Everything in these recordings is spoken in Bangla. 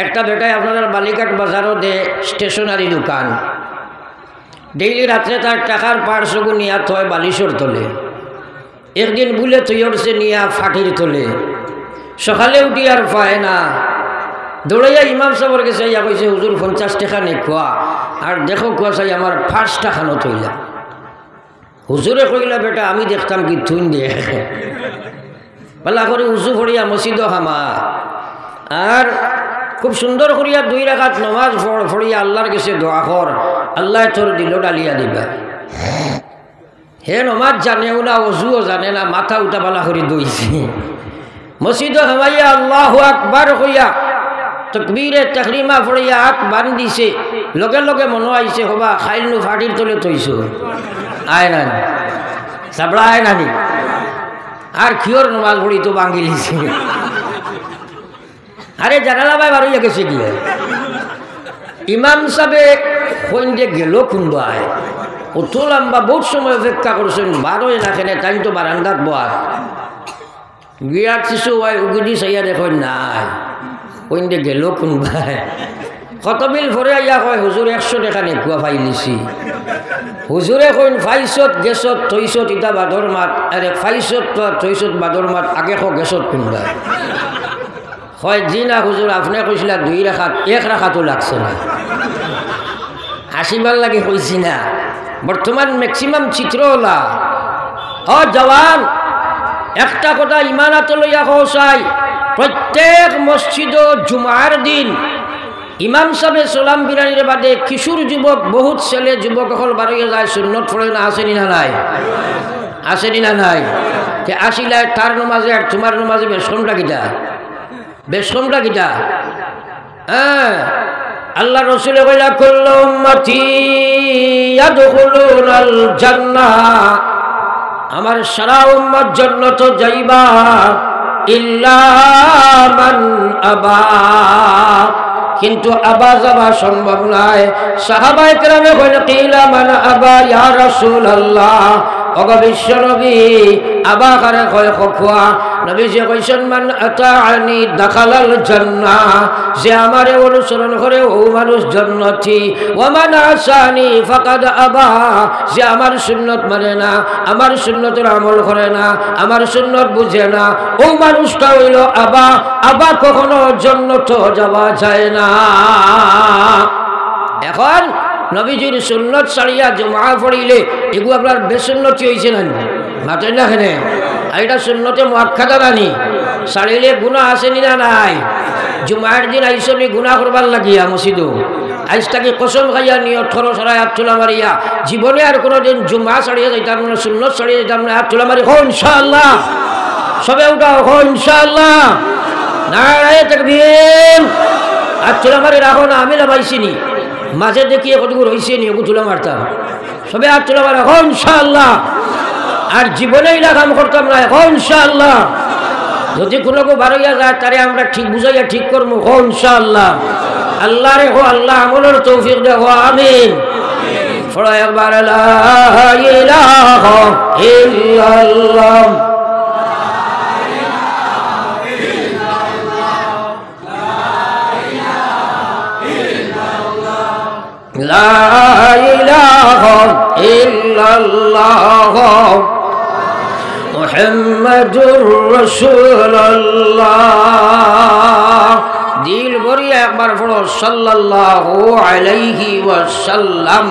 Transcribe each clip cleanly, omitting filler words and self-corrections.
একটা বেটায় আপনাদের বালিঘাট বাজারও দে স্টেশনারি দোকান। ডেইলি রাত্রে তার টাকার পার্সগু নিয়া থয় বালিশর তোলে। একদিন বুলে তৈরছে নিয়া ফাটির তোলে। সকালে উঠি আর পায় না, দৌড়াইয়া ইমাম সাহেবের কাছে ইয়া কইছে, হুজুর 50 টাকা নেই খোয়া, আর দেখো খোয়া চাই আমার 5 টাকানো তৈলা। হুজুরে কইলা, বেটা আমি দেখতাম কি তুই দেখ পালা করে উজু ফড়িয়া মসজিদও হামা, আর খুব সুন্দর করিয়া 2 রাকাত নামাজ ফড়িয়া আল্লাহর কাছে দোয়া কর, আল্লাহ তোর দিল ডালিয়া দিবা। হে নমাজ জানেও না, অজুও জানে না, মাথা উঠা পালা করে দইছে। মসজিদও হামাইয়া আল্লাহু আকবার কইয়া তকবীরে তাহরিমা ফড়িয়া হাত বান্ধ দিছে। লগে লগে মনে আইছে হবা খাইলনু ফাটির তলে থইছো। আয় না চাবড়া আয় নানি, আর কিয়র নমাজ পড়ি তো ভাঙি লিছে। আরে জানালা ভাই বারো গেছে গিয়ে ইমাম সাহেবে কইন্দে গেল কুন্দায়, অত লম্বা বহুত সময় অপেক্ষা করছেন, বারোই না কেনে তাই তো বারান্দাত বয়ার বিরাট শিশু ভাই উগুদি চাইয়া দেখেন নাই, কইন্দে গেল কোনবাই। কত বিল ভরে আইয়া কয়, হুজুর 100 টাকা নেকুয়া পাই লিছি। হুজুরে কইন ফাইছত গেছত থইছত ইটা বাদর মাত, আরে ফাইছত তো থইছত বাদর মাত, আগে গেছত কোনবাই হয় জি না হুজুর, আপনি কইছিলা 2 রাকাত, 1 রাকাতও লাগছে না। হাসিবার লাগে কইছি না। বর্তমান ম্যাক্সিমাম চিত্র হলা ও জওয়ান, একটা কথা ইমানাত লইয়া কওসাই, প্রত্যেক মসজিদ জুমার দিন ইমাম সাহেব সালাম বিরানির বাদে কিশোর যুবক বহুত ছেলে যুবক হল বারোয়া যায়, সুন্নত পড়ে না, আসেনি না নাই? আসেনি না নাই? তে আসিলায় তার নমাজে আর তোমার নমাজে বেশমটা কিটা? বেশমটা কিটা? হ্যাঁ, আল্লাহ রসুলে কইলা কুল্লু উম্মতি ইয়াদখুলুনাল জান্নাহ, আমার সারা উম্মত জান্নাতে যাইবা ইল্লা মান আবা, কিন্তু আবা যাবা সম্ভব নয়। সাহাবায়ে কেরামে কইলেন কিলা মান আবা ইয়া রাসূলুল্লাহ, ওগো বিশ্বনবী আবা কারে কয় খোয়া। নবীজি কইছেন মান আতাআনি দাখালাল জান্নাহ, যে আমারে অনুসরণ করে ও মানুষ জান্নাতি, ওয়া মান আসানি ফাকাদ আবা, যে আমার সুন্নত মানে না, আমার সুন্নতের আমল করে না, আমার সুন্নত বুঝে না, ও মানুষটা হইল আবা। আবা কখনো জান্নাতে যাওয়া যায় না। এখন নবীজির সুন্নত ছাড়িয়া জমা পড়িলে এগুলো আপনার বেসুন্নতি হয়েছে না মাতেন না কেনে? আর এটা সুন্নতে মুআক্কাদা নানি, ছাড়িলে গুনাহ আসেনি না নাই? জুমার দিন আইসনি গুনাহ করবার লাগিয়া মসজিদও আজ তাকে কসম খাইয়া নিয়ত খরচ সরাই হাত তোলা মারিয়া জীবনে আর কোনোদিন জুমা ছাড়িয়ে যাইতাম না, সুন্নত ছাড়িয়ে যাইতাম না, হাত তোলা মারি হো ইনশাআল্লাহ, সবে উঠাও হো ইনশাআল্লাহ, নারায়ে তাকবীর। হাত তোলা মারি রাখো না, আমি লাগাইছিনি মাঝে দেখিয়ে কতগুলো রয়েছে নি, ওগু তুলা মারতাম, সবে হাত তোলা মারা হো ইনশাআল্লাহ। আর জীবনেই না কাম করতাম না, হো ইনশাআল্লাহ। যদি কোনো বারোয়া যায় তারে আমরা ঠিক বুঝাইয়া ঠিক করবো, হো ইনশাআল্লাহ। আল্লাহ রে হো আল্লাহ আমলের তৌফিক দে, হো আমিন। পড়ো একবার লা ইলাহা ইল্লাল্লাহ, লা ইলাহা ইল্লাল্লাহ মুহাম্মাদুর রাসূলুল্লাহ। দিল ভরিয়া একবার পড়ো সাল্লাল্লাহু আলাইহি ওয়াসাল্লাম।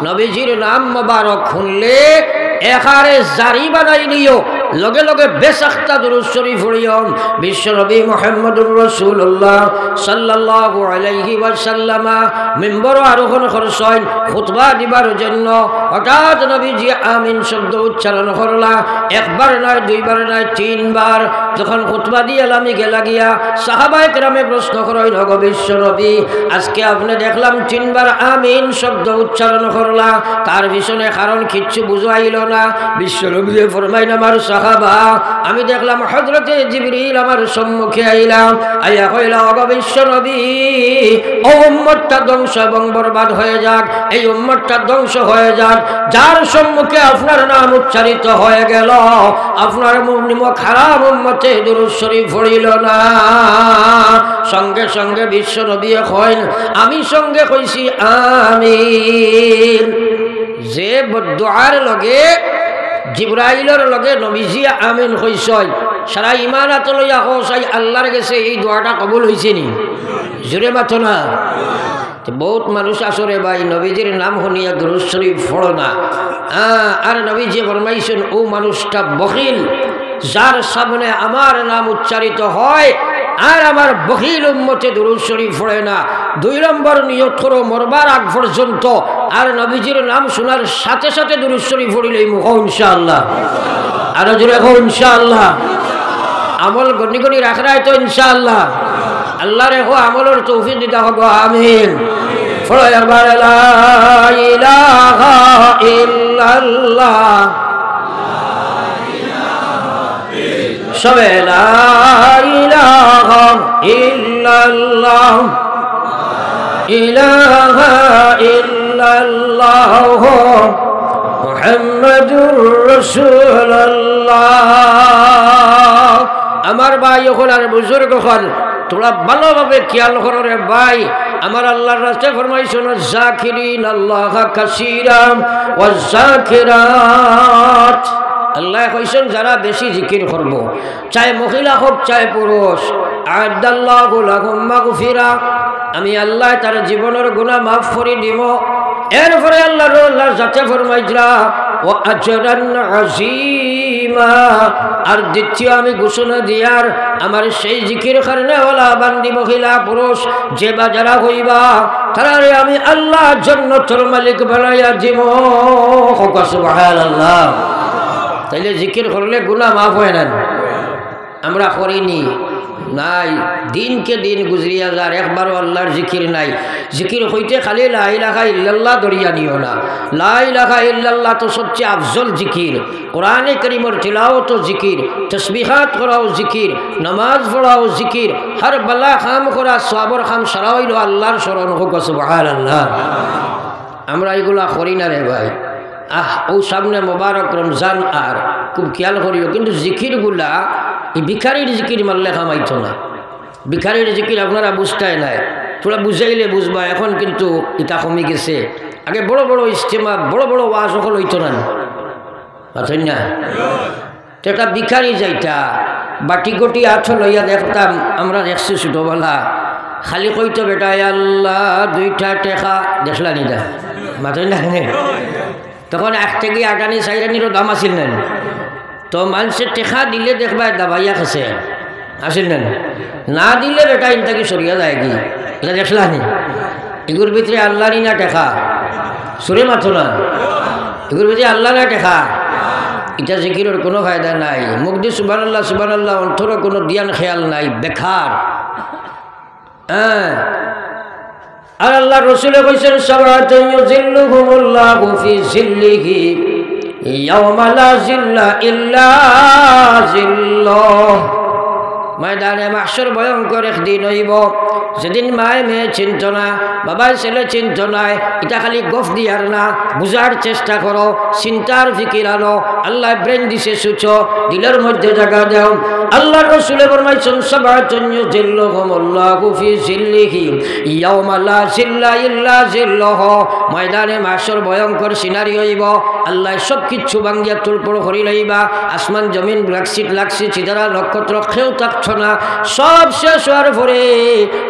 নবীজির নাম মোবারক শুনলে এখারে জারি বানাই নিও, লগে লগে বেসাখতা দুরূদ শরীফ পড়িও। বিশ্বনবী মুহাম্মদুর রাসূলুল্লাহ সাল্লাল্লাহু আলাইহি ওয়াসাল্লাম মিম্বর আরোহণ করছেন খুতবা দিবার জন্য। হঠাৎ নবীজি আমিন শব্দ উচ্চারণ করলা, একবার নয়, দুইবার নয়, 3 বার। যখন খুতবা দিয়ে লামি গেলা গিয়া সাহাবায়ে কেরামে প্রশ্ন করেন, ওগো বিশ্বনবী আজকে আপনি দেখলাম 3 বার আমিন শব্দ উচ্চারণ করলা, তার পিছনে কারণ কিচ্ছু বুঝাইল না। বিশ্বনবী ফরমাইন আমার সাহাবা আমি দেখলাম হযরতে জিবরিল আমার সম্মুখে আইলাম, আইয়া কইলা ওগো বিশ্বনবী ও উম্মতটা ধ্বংস এবং বরবাদ হয়ে যাক, এই উম্মতটা ধ্বংস হয়ে যাক যার সম্মুখে আপনার নাম উচ্চারিত হয়ে গেল, আপনার খারাপ উম্মতে দুরূদ শরীফ পড়িল না। সঙ্গে সঙ্গে বিশ্বনবী কইন আমি সঙ্গে কইছি আমিন। যে দোয়ার লগে জিবরাইলের লগে নবীজি আমিন কইছয় সারা ঈমান আতলইয়া কইছাই আল্লাহর কাছে এই দোয়াটা কবুল হইছে নি? জোরে মাতো না। বহুত মানুষ আসরে ভাই নবীজির নাম শুনিয়া দুরূদ শরীফ পড়ো না। আর নবীজি ফরমাইছেন ও মানুষটা বখিল যার সামনে আমার নাম উচ্চারিত হয় আর আমার বখিল উম্মতে দুরূদ শরীফ পড়ে না। 2 নম্বর নিয়ত করো মরবার আগ পর্যন্ত আর নবীজির নাম শোনার সাথে সাথে দুরূদ শরীফ পড়িলেই মুখ ইনশাআল্লাহ। আরো জোরে কও ইনশাআল্লাহ। আমল গনি গনি রাখরাই তো ইনশাআল্লাহ। আল্লাহ রেখো আমলের তৌফিক দিতে হবে আমিন। পড়ো একবার লা ইলাহা ইল্লাল্লাহ সবে লা ইলাহা ইল্লাল্লাহ ইলাহা ইল্লাল্লাহ মুহাম্মাদুর রাসূলুল্লাহ। আমার ভাই হল আর বুজুর্গ হল তোমরা ভালোভাবে খেয়াল করো রে ভাই। আমার আল্লাহর রাস্তায় ফরমাইছেন যাকিরিন আল্লাহ কাসীরাম ওয়াজ যাকিরাত। আল্লাহ কইছেন যারা বেশি জিকির করব, চাই মহিলা হোক চাই পুরুষ, আ'আদাল্লাহু লাহুম মাগফিরা, আমি আল্লাহ তার জীবনের গুনাহ মাফ করে দিব। এরপরে আল্লাহর যাতে ফরমাইছরা ও আজরান আযীমা, আর দ্বিতীয় আমি ঘোষণা দিয়ার আমার সেই জিকির কারণে ওলা বান্দি মহিলা পুরুষ যে বা যারা হইবা তারারে আমি আল্লাহ জান্নাতের মালিক বানাইয়া দিব। সুবহানাল্লাহ। তাইলে জিকির করলে গুনাহ মাফ হয় না? আমরা করিনি নাই, দিনকে দিন গুজরিয়া যার একবারও আল্লাহর জিকির নাই। জিকির হইতে খালি লা ইলাহা ইল্লাল্লাহ দরিয়া নিও না। লা ইলাহা ইল্লাল্লাহ তো সবচেয়ে আফজল জিকির। কোরআনে কারীমের তিলাওয়াত জিকির, তাসবিহাত করাও জিকির, নামাজ পড়াও জিকির, হর বালা কাম করা সওয়াবের কাম সারা হইল আল্লাহর শরণ হোক। সুবহানাল্লাহ। আমরা এগুলা করি না রে ভাই। ও সামনে মোবারক রমজান আর খুব খেয়াল করিও, কিন্তু জিকিরগুলা এই ভিখারির জিকির মারলে কামাইতো না। ভিখারির জিকির আপনারা বুঝতেই নাই, তোরা বুঝাইলে বুঝবা। এখন কিন্তু এটা কমে গেছে। আগে বড় বড় ইজতেমা বড় বড় ওয়াজ সকল হইতো না, বুঝছেন না? তো একটা ভিখারি যাইতা বাটি গটি আছো লইয়া দেখতাম আমরা দেখছি ছোটবেলা, খালি কইতো বেটা আল্লাহ 2টা টেকা দেখলা নিদা, বুঝছেন না? তখন 1 থেকে 8 আনি 4 আনিরও দাম আছিল না। তো মানুষের টেকা দিলে দেখবা দাবাইয়া খেছে আসিল না, না দিলে বেটা ইনটাকে সরিয়া যায় কি, এটা দেখলা নি? এগুর ভিতরে আল্লাহরই না টেকা, সুরে মাথো না, এগুর ভিতরে আল্লাহ না টেকা। এটা জিকিরের কোনো ফায়দা নাই। মুখ দিয়ে সুবহানাল্লাহ সুবহানাল্লাহ অন্তর কোনো জ্ঞান খেয়াল নাই, বেকার। আর আল্লাহ রসুলে কইছেন সাবাতুন ইউযিল্লুহুমুল্লাহু ফি জিল্লিহি ইয়াওমা লা জিল্লা ইল্লা জিল্লাহ। ময়দানে মাহশর ভয়ঙ্কর একদিন হইব যেদিন মায় মেয়ে চিন্ত না, বাবাই ছেলে চিন্ত নাই। এটা খালি গফ দিয়ার না, বুঝার চেষ্টা করো, চিন্তার ফিকির আনো। আল্লাহ ব্রেন দিছে সুচো, দিলের মধ্যে জায়গা দাও। আল্লাহর রাসূল ফরমাইছেন সাবাতুন ইউযিল্লুহুমুল্লাহু ফি জিল্লিহি ইয়াওমা লা জিল্লা ইল্লা জিল্লাহ। ময়দানে মাহশর ভয়ঙ্কর সিনারি হইব। আল্লাহ সব কিছু ভাঙ্গিয়া তুলপড় করি লইবা। আসমান জমিন লাগছি চিতারা নক্ষত্র কেউ থাকছ না। সব শেষ হওয়ার পরে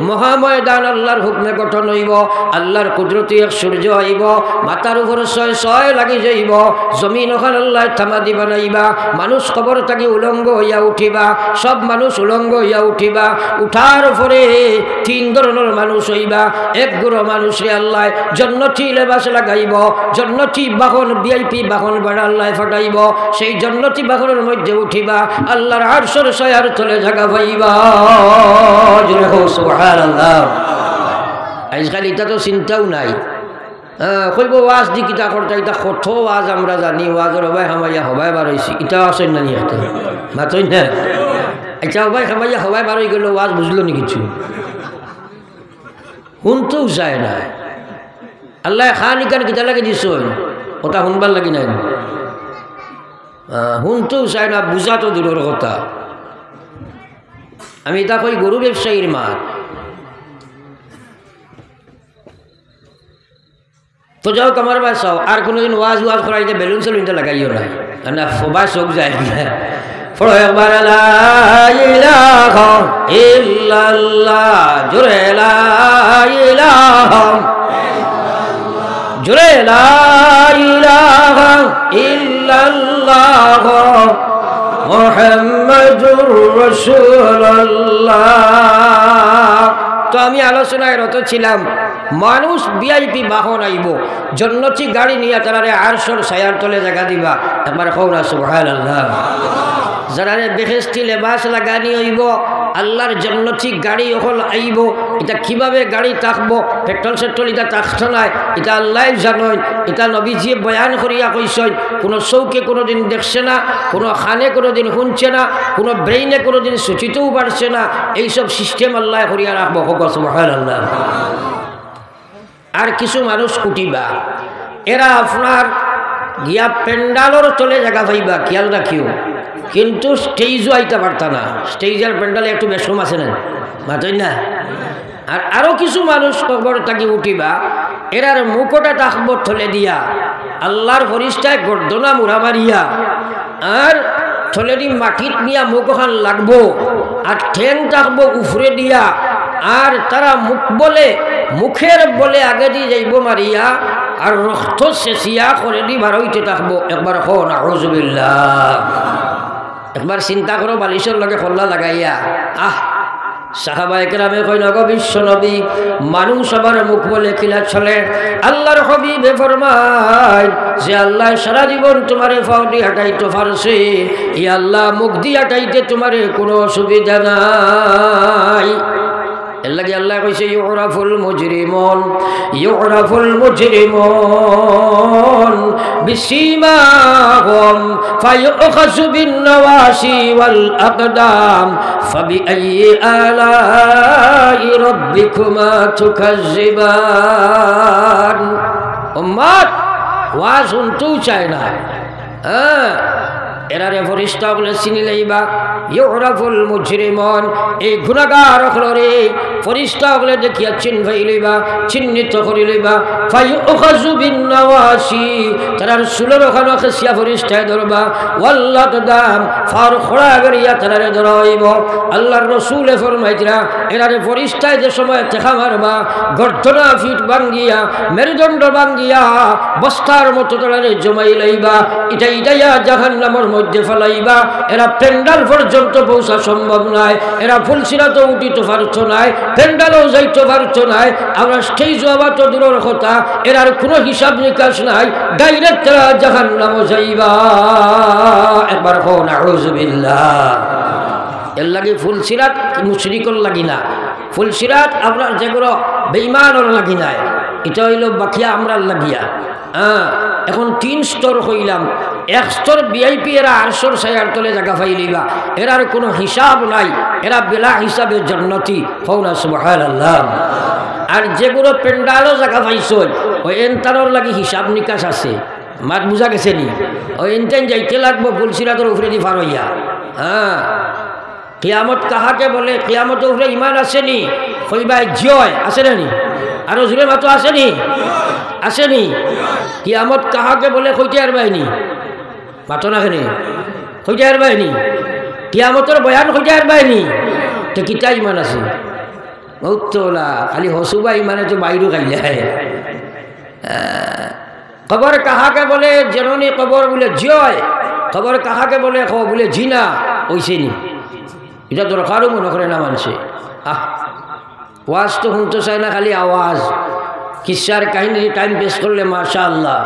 মহাময়দান আল্লাহর হুকমে গঠন হইব। আল্লাহর কুদরতি এক সূর্য আইব, মাথার উপরে 6 লাগি যাইব। জমিন ওখান আল্লাহ থামাদি বানাইবা। মানুষ কবর থাকি উলঙ্গ হইয়া উঠিবা, সব মানুষ উলঙ্গ হইয়া উঠিবা। উঠার পরে 3 ধরনের মানুষ হইবা। এক গুরু মানুষরে আল্লাহ জান্নাতি লেবাস লাগাইব, জান্নাতি বাহন ভিআইপি বাহন বাড়া আল্লাহ ফাটাইব। সেই জান্নাতি বাহনের মধ্যে উঠিবা, আল্লাহর আরশের ছায়ার তলে জায়গা পাইবা। সুবহানাল্লাহ। আজকাল এটা তো চিন্তাও নাই। কইব ওয়াজ দি কিতা করতে ইটা কত ওয়াজ আমরা জানি ওয়াজের হবাই হামাইয়া হবাই বার হয়েছি ইটাও আসেন না নিয়ে মাতই না আচ্ছা হবাই হামাইয়া হবাই বার হয়ে গেল ওয়াজ বুঝলো নি কিছু শুনতেও চায় না আল্লাহ খান ইকান কিতা লাগে দিস ওটা শুনবার লাগি নাই শুনতেও চায় না বুঝা তো দূরের কথা আমি এটা কই গরু ব্যবসায়ীর মা তো যাও আমার বাসাও আর কোনোদিন ওয়াজ ওয়াজ করাইতে বেলুন সেলুনটা লাগাইও না না সবাই চোখ যায় পড়ো একবার লা ইলাহা ইল্লাল্লাহ জোরে লা ইলাহা জোরে লা ইলাহা ইল্লাল্লাহ মুহাম্মাদুর রাসূলুল্লাহ। তো আমি আলোচনায় রত ছিলাম মানুষ ভিআইপি বাহন আইব জন্নতি গাড়ি নিয়ে তারারে আরশর ছায়ার তলে জায়গা দিবা একবার কওনা সুবহানাল্লাহ। যারারে বেহেশতি লেবাস লাগানি হইব আল্লাহর জন্নতি গাড়ি হল আইব এটা কিভাবে গাড়ি থাকবো পেট্রোল সেট্রোল এটা থাকতো নাই এটা আল্লাহ জানই এটা নবীজি বয়ান করিয়া কইসই কোনো চৌকে কোনোদিন দেখছে না কোনো খানে কোনোদিন শুনছে না কোনো ব্রেইনে কোনোদিন সূচিতেও পারছে না এইসব সিস্টেম আল্লাহ করিয়া রাখবো সুবহানাল্লাহ। আর কিছু মানুষ কুটিবা এরা আপনার গিয়া প্যান্ডালর চলে জায়গা পাইবা খেয়াল রাখিও কিন্তু স্টেজও আইতে পারত না স্টেজের প্যান্ডালে একটু বেশম আছে না মাতই না। আর আরও কিছু মানুষ কবর থাকি উঠিবা এরার মুখটা থাকবো থলে দিয়া আল্লাহর ফরিস্তায় গর্দনা মুড়া মারিয়া আর থলে দি মাটিত নিয়া মুখ ওখান লাগবো আর ঠেং থাকবো উফরে দিয়া আর তারা মুখ বলে মুখের বলে আগে দিয়ে যাইব মারিয়া আর রক্ত শেষিয়া করে দি বার হইতে থাকবো একবার হন আউযুবিল্লাহ। একবার চিন্তা করো বালিশের লগে খোল্লা লাগাইয়া সাহাবায়ে কেরামে কই নগো বিশ্ব নবী মানুষ সবার মুখ বলে কিলা চলে আল্লাহর হাবিবে ফরমায় যে আল্লাহ সারা জীবন তোমারে ফাউডি হাঁটাইতে পারছে ই আল্লাহ মুখ দিয়ে হাঁটাইতে তোমারে কোনো অসুবিধা নাই। এর লাগে আল্লাহ কইছে ইউরাফুল মুজরিমুন বিসীমাহুম ফায়ুখাযু বিন-নওয়াসি ওয়াল আকদাম ফাবিআইয়ি আলাই রাব্বিকুমা তুকাজ্জিবান। উম্মত ওয়াজ শুনতেও চায় না এরারে ফরিস্তা বলে চিনি লইবা ইউরাফুল মুজরিমুন এই গুনাহগার হলরে ফরিস্তা বলে দেখিয়া চিনভাই লইবা চিহ্নিত করি লইবা ফায়ুখাযু বিন-নওয়াসি তারার সুলর ওখানে খেসিয়া ফরিস্তায় ধরবা ওয়াল্লাহ দাম ফার খোড়া গড়িয়া তারারে ধরাইব। আল্লাহর রসুলে ফরমাইতরা এরারে ফরিস্তায় যে সময় দেখা মারবা গর্দনা ফিট ভাঙ্গিয়া মেরুদণ্ড ভাঙ্গিয়া বস্তার মতো তারারে জমাই লইবা ইটাইয়া জাহান্নামের মধ্যে ফেলাইবা। এরা প্যান্ডাল পর্যন্ত পৌঁছা সম্ভব নয় এরা ফুলসিরাতেও উঠিতে পারত নাই প্যান্ডালও যাইতে পারত নাই আমরা স্টেজ হওয়া তো দূরের কথা এরার কোনো হিসাব নিকাশ নাই ডাইরেক্ট তারা জাহান্নামে যাইবা একবার কোন আউযুবিল্লাহ। এর লাগে ফুলসিরাত মুশরিকর লাগি না ফুলসিরাত আপনার যেগুলো বেঈমানর লাগি নাই এটা হইল বাকিয়া আমরা লাগিয়া এখন 3 স্তর হইলাম। 1 স্তর ভিআইপি এরা আরশর ছায়ার তলে জায়গা পাইলিবা এরার কোনো হিসাব নাই এরা বেলা হিসাবে জান্নাতি হওনা সুবহানাল্লাহ। আর যেগুলো প্যান্ডালও জায়গা পাইছ ওই এনতারর লাগি হিসাব নিকাশ আছে মাত বুঝা গেছে নি ওই এনতেন যাইতে লাগবো ফুলসিরাতের উপরে দি পার হইয়া কিয়ামত কাহাকে বলে কিয়ামতের উপরে ইমান আসেনি কইবাই জয় আছে না নি আরো জোরে মাতো আসেনি আসেনি কিয়ামত কাহাকে বলে কইতে আর বাইনি মাতো না কেনে কইতে আর বাইনি কিয়ামতের বয়ান কইতে আর বাইনি তো কিতা ইমান আছে মৌতলা খালি হসুবা ইমানে তো বাইরু খাইলে কবর কাহাকে বলে জননী কবর বলে জয় কবর কাহাকে বলে বলে জিনা ওইসে নি এটা দরকারও মনে করে না মানুষে ওয়াজ তো শুনতে চায় না খালি আওয়াজ কিসার কাহিনী টাইম পেশ করলে মাশাআল্লাহ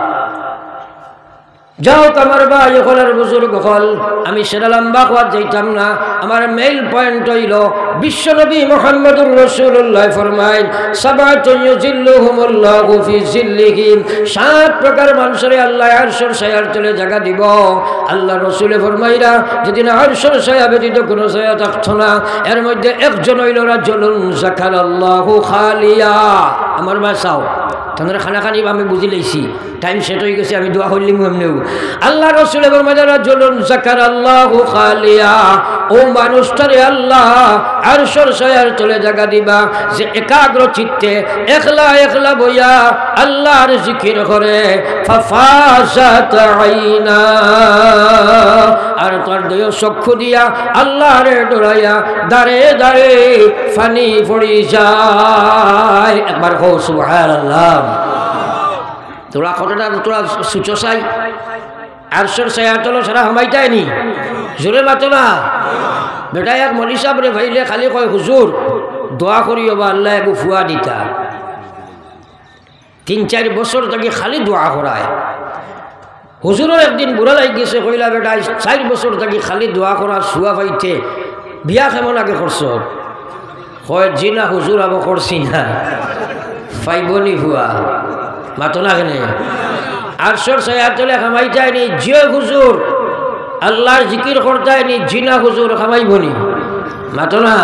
যাও আমার ভাই হলের বুজুর্গ হল, আমি সেটা লম্বা হওয়া যাইতাম না। আমার মেইল পয়েন্ট হইল বিশ্বনবী মুহাম্মদুর রাসূলুল্লাহ ফরমাইন সাবাতুন ইউজিল্লুহুমুল্লাহু ফি জিল্লিহিম, 7 প্রকার মানুষের আল্লাহ আরশের ছায়ার তলে জায়গা দিব। আল্লাহ রাসূল ফরমাইরা যেদিন আরশের ছায়া ব্যতীত কোনো ছায়া থাকতো না, এর মধ্যে একজন হইল রাজুলুন যাকারাল্লাহু খালিয়া। আমার বাসাও তোমরা খানা খানি আমি বুঝি লাইছি, টাইম সেট হয়ে গেছে, আমি দোয়া করলি এমনিও। আল্লাহ রাসূল রাজুলুন যাকারাল্লাহু খালিয়া, ও মানুষটারে আল্লাহ আরশের ছায়ার তলে জায়গা দিবা যে একাগ্র চিত্তে একলা একলা বইয়া আল্লাহর জিকির করে। ফাফাসাত আইনা, আর তার দুই চক্ষু দিয়া আল্লাহরে ডরাইয়া দাঁড়ে দাঁড়ে ফানি পড়ি যায়। একবার কও সুবহানাল্লাহ। তোরা কতটা তোরা সুচো চাই আরশের ছায়ার তলে সারা হামাইটাই নি জোরে মাতো না বেটা। এক মলি সাহেব রে ভাইলে খালি কয় হুজুর দোয়া করিও বা আল্লাহ একটু ফুয়া দিতা। 3-4 বছর থেকে খালি দোয়া করায়। হুজুরের একদিন বুড়া লাগ গেছে, কইলা বেটা 4 বছর থেকে খালি দোয়া করা শুয়া পাইতে বিয়া কেমন আগে করছ? কয় জি না হুজুর আবো করছি না। ফাইবনি ফুয়া মাতো না কেনে আরশের ছায়ার তলে খামাইতায়নি যে হুজুর আল্লাহর জিকির করতায়নি জিনা হুজুর খামাইবনি মাতো না।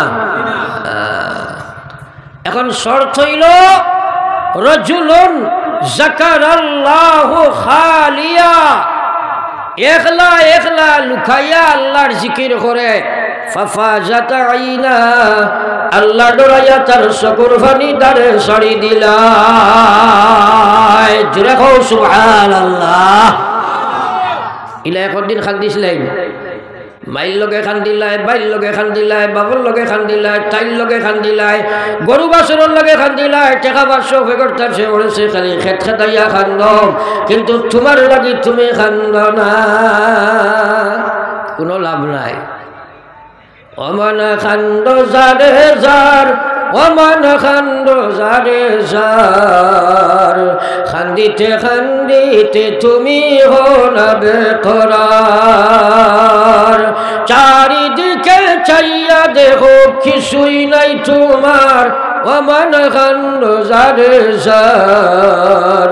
এখন শর্ত হইল রাজুলুন যাকারাল্লাহু খালিয়া, একলা একলা লুকাইয়া আল্লাহর জিকির করে। ফাফাজাত আইনা, আল্লাহ ডরাইয়া তার চকুর পানি তারে সারি দিলা। জোরে কও সুবহানাল্লাহ। ইলা একদিন খান দিছিলেন, মাইল লগে খান দিলাই, বাইর লগে খান দিলাই, বাবুর লগে খান দিলাই, তাইর লগে খান দিলাই, গরু বাছুরের লগে খান দিলাই, টাকা 500 ফেকর তার সে ওড়েছে খালি খেত খেতাইয়া খান্দ, কিন্তু তোমার লাগি তুমি খান্দ না, কোনো লাভ নাই। অমন খান্দ জারে জার, অমন খান্দ জারে জার, খান্দিতে খান্দিতে তুমি হো না বেকরার। চারিদিকে চাইয়া দেখো কিছুই নাই তোমার, অমন খান্দ জারে জার,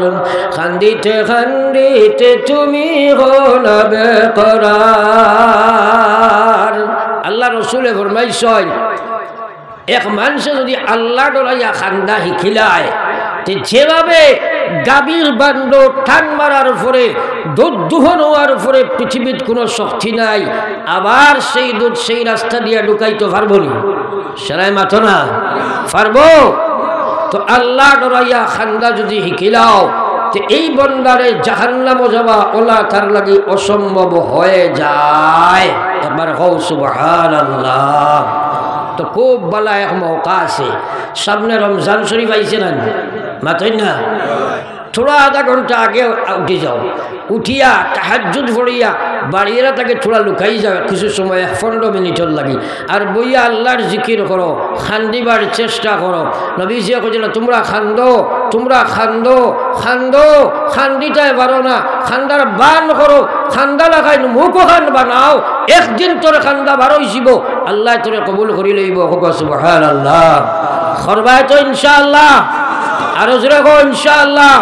খান্দিতে খান্দিতে তুমি হো না বেকরার। আল্লাহ রসুলে ফরমাইছেন এক মানুষে যদি আল্লাহ ডরাইয়া খান্দা শিখিলায়, যেভাবে গাভীর বান্ড টান মারার পরে দুধ দুহন হওয়ার পরে পৃথিবীর কোনো শক্তি নাই, আবার সেই দুধ সেই রাস্তা দিয়ে ঢুকাইতে পারবো নি? সেরাই মাথো না পারবো? তো আল্লাহ ডরাইয়া খান্দা যদি শিখিলাও, তো এই বন্দারে জাহান্নামে যাওয়া ওলা তার লাগি অসম্ভব হয়ে যায়। একবার হও সুবহানাল্লাহ। তো খুব বলা এক মৌকা আছে, সামনে রমজান শরীফ আইছে না মাতই না, থোড়া আধা ঘন্টা আগে উঠে যাও, উঠিয়া তাহাজ্জুদ পড়িয়া বাড়িয়েরা তাকে থোড়া লুকাই যাও কিছু সময়, 15 মিনিটের লাগি, আর বইয়া আল্লাহর জিকির করো, খান্দিবার চেষ্টা করো। নবীজিয়া কইছিল তোমরা খান্দো, তোমরা খান্দো, খান্দো, খান্দিটাই পারো না, খান্দার বান করো, খান্দা লাগাই মুখও খান বানাও, একদিন তোর খান্দা বারোই যাব, আল্লাহ তোরে কবুল করি লইব। সুবহানাল্লাহ। করবাই তো ইনশাআল্লাহ, আরো জোরে কো ইনশাআল্লাহ।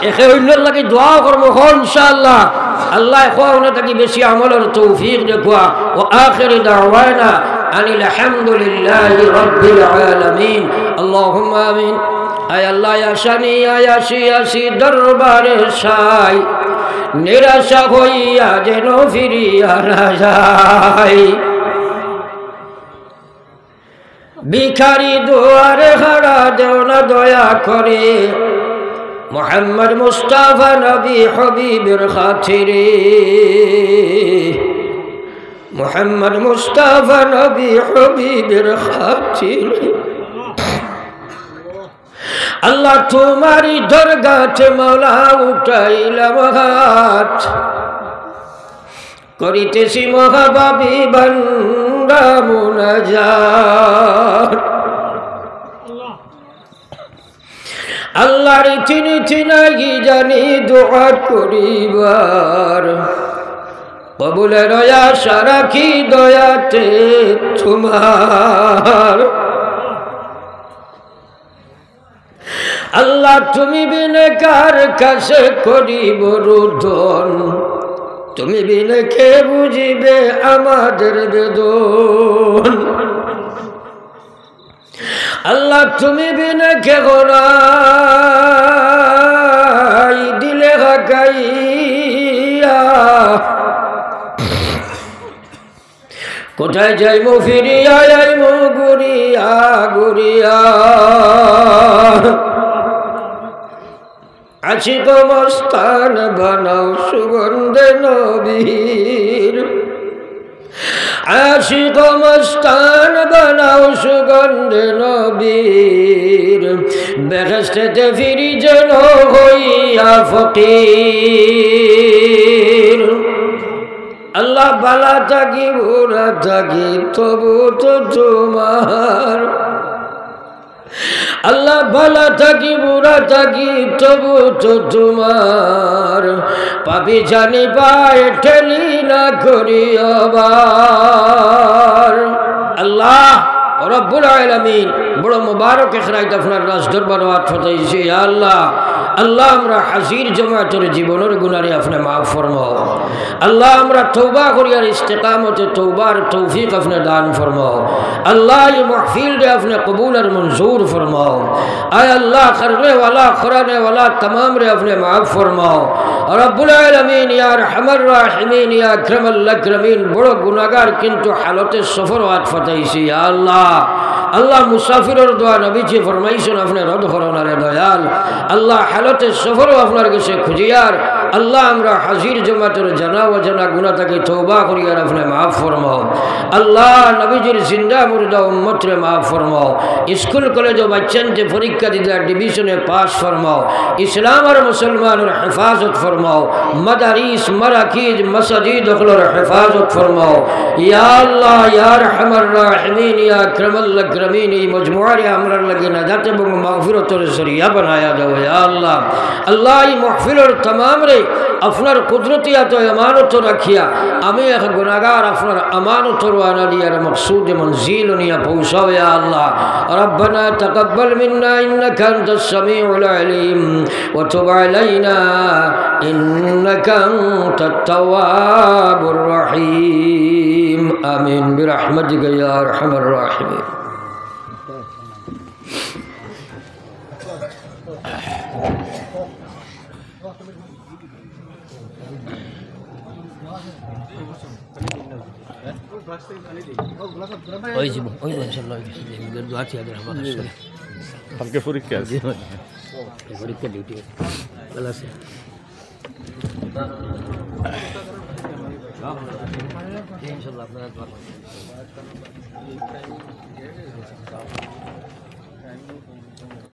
একে অন্যের লাগি দোয়া করবো ইনশাআল্লাহ। আল্লাহ খোয়া থাকি বেশি আমলের তৌফিক দেখুয়া। ও আখিরি দাওয়ানা আনিল হামদুলিল্লাহি রাব্বিল আলামিন। আল্লাহুম্মা আমিন। আয় আল্লাহ আশানি আয়াসি আসি দরবারে সাই, নিরাশা হইয়া যেন ফিরিয়া না যাই, ভিখারি দুয়ারে হারা দেও না দয়া করে, মুহাম্মদ মুস্তাফা নবী হাবিবের খাতিরে, মুহাম্মদ মুস্তাফা নবী হাবিবের খাতিরে। আল্লাহ তোমারি দরগাতে মাওলা উঠাইলাম হাত, করিতেছি মহাবাবি বান্দা মুনাজাত। আল্লাহর রীতিনীতি নাই জানি দোয়া করিবার, কবুলের আশা রাখি দয়াতে তোমার। আল্লাহ তুমি বিনে কার কাছে করিব রোদন, তুমি বিনে কে বুঝিবে আমাদের বেদন। আল্লাহ তুমি বিনে কে গোনাই দিলে হাকাইয়া, কোথায় যাইমু ফিরিয়া যাইমু গুরিয়া গুরিয়া। আশিক মস্তান বানাও সুগন্ধে নবীর, আশিক মস্তান বানাও সুগন্ধে নবীর। বেহেশতে ফিরি যেন হইয়া ফকির। আল্লাহ বালা থাকি বুড়া থাকি তবু তো তোমার, আল্লাহ ভালা থাকি বুড়া থাকি তবু তো তোমার। পাপি জানি পায় ঠেলি না করি আবার। আল্লাহ রব্বুল আলামিন বড় মুবারক ইখরাইত আপনার রাজ দরবার ওয়াত ফতাইছে। ইয়া আল্লাহ, আল্লাহ আমরা হাজির জমাতের জীবনের গুনারে আপনি মাফ ফরমাও। আল্লাহ আমরা তওবা করি আর ইস্তেকামতে তওবার তৌফিক আপনি দান ফরমাও। আল্লাহ এই মাহফিল দে আপনি কবুল আর মঞ্জুর ফরমাও। আয় আল্লাহ করনে वाला खुराने वाला तमाम रे अपने माफ फरमाओ। रब्बुल आलमीन या रहमर राहिमीन या अकरमल अकरमीन बड़ो गुनाहगार किंतु हालते सफर वात फताइसी। या अल्लाह, अल्लाह मुसाफिर दुआ नबी जी फरमाइशन अपने रद करना रे दयाल। अल्लाह हालते सफर আপনার কাছে খুঁজিয়ার। আল্লাহ আমরা হাজির জমাতের জানা ও জানা গুনাহ থেকে তওবা করি আর আপনি মাফ ফরমাও। আল্লাহ নবীজির জিন্দা মুর্দা উম্মত রে মাফ ফরমাও। স্কুল কলেজ ও বাচ্চানতে পরীক্ষা দিলা ডিভিশনে পাস ফরমাও। ইসলাম আর মুসলমানের হেফাজত ফরমাও। মাদারিস মারাকিজ মসজিদ ওগুলোর হেফাজত ফরমাও। ইয়া আল্লাহ ইয়া রহমান রাহিমিন ইয়া আকরামাল আকরামিন এই মজমুআরে আমরার লাগি নাজাত এবং মাগফিরাতের জরিয়া বানায়া দাও। ইয়া আল্লাহ, আল্লাহ এই মাহফিলের तमाम রে আপনার কুদরতিয়াত আমানত রাখিয়া আমি এক গুনাহগার আপনার আমানতর ওয়ানা দিয়ার মকসুদ মনজিল নিয়া পৌঁছাও। ইয়া আল্লাহ, রব্বানা তাকাব্বাল মিন্না ইন্নাকা আনতাস সামিউল আলিম ওয়া তুব আলাইনা ইন্নাকা আনতাত তাওয়াবুর রহিম। আমিন বিরহমাতিকা ইয়া আরহামার রাহিমিন। কালকে পরীক্ষা আছে, পরীক্ষা ডিউটি আছে।